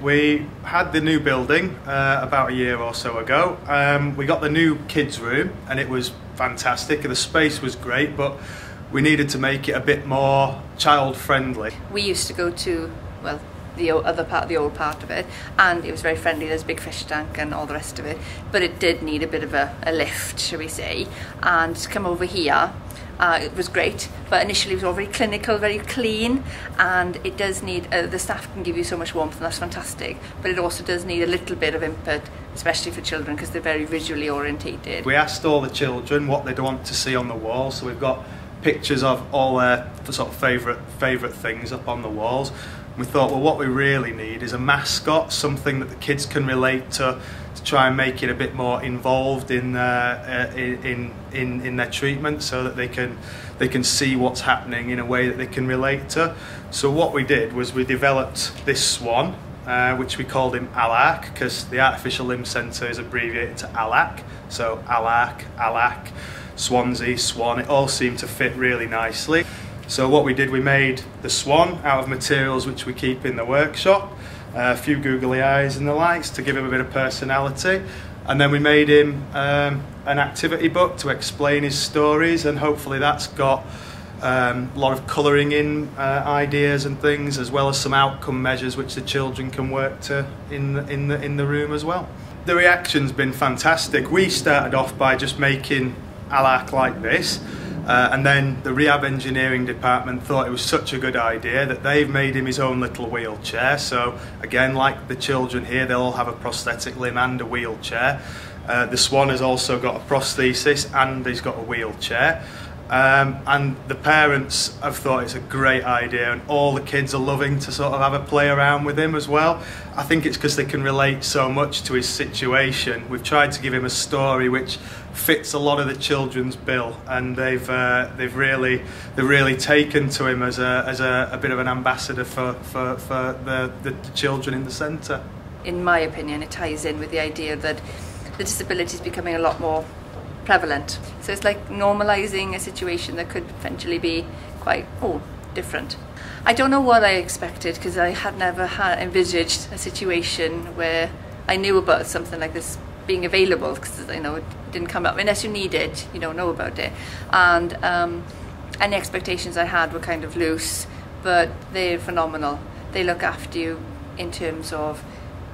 We had the new building about a year or so ago. We got the new kids room and it was fantastic. The space was great, but we needed to make it a bit more child friendly. We used to go to, well, the other part, the old part of it, and it was very friendly. There's a big fish tank and all the rest of it, but it did need a bit of a lift, shall we say. And to come over here, it was great, but initially it was all very clinical, very clean, and it does need, the staff can give you so much warmth and that's fantastic, but it also does need a little bit of input, especially for children because they're very visually orientated. We asked all the children what they'd want to see on the wall, so we've got pictures of all their sort of favourite things up on the walls. We thought, well, what we really need is a mascot, something that the kids can relate to try and make it a bit more involved in their treatment, so that they can see what's happening in a way that they can relate to. So what we did was we developed this swan, which we called him ALAC, because the Artificial Limb Centre is abbreviated to ALAC. So ALAC, Swansea, Swan, it all seemed to fit really nicely. So what we did, we made the swan out of materials which we keep in the workshop, a few googly eyes and the likes to give him a bit of personality, and then we made him an activity book to explain his stories, and hopefully that's got a lot of colouring in ideas and things, as well as some outcome measures which the children can work to in the room as well. The reaction's been fantastic. We started off by just making ALAC like this, and then the rehab engineering department thought it was such a good idea that they've made him his own little wheelchair. So again, like the children here, they'll all have a prosthetic limb and a wheelchair. The swan has also got a prosthesis and he's got a wheelchair. And the parents have thought it's a great idea, and all the kids are loving to sort of have a play around with him as well. I think it's because they can relate so much to his situation. We've tried to give him a story which fits a lot of the children's bill, and they've really taken to him as a bit of an ambassador for the children in the centre. In my opinion, it ties in with the idea that the disability is becoming a lot more prevalent. So it's like normalising a situation that could potentially be quite different. I don't know what I expected, because I had never envisaged a situation where I knew about something like this being available, because it didn't come up unless you need it, you don't know about it. And any expectations I had were kind of loose, but they're phenomenal. They look after you in terms of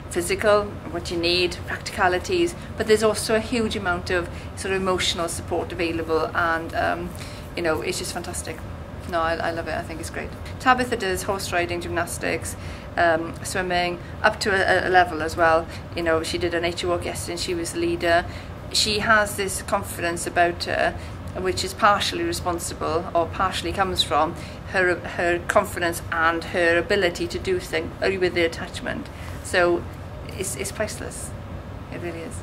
physical, what you need, practicalities, but there's also a huge amount of sort of emotional support available, and it's just fantastic. No, I love it. I think it's great. Tabitha does horse riding, gymnastics, swimming, up to a level as well. She did a nature walk yesterday and she was the leader. She has this confidence about her, which is partially responsible, or partially comes from her confidence and her ability to do things with the attachment. So it's priceless. It really is.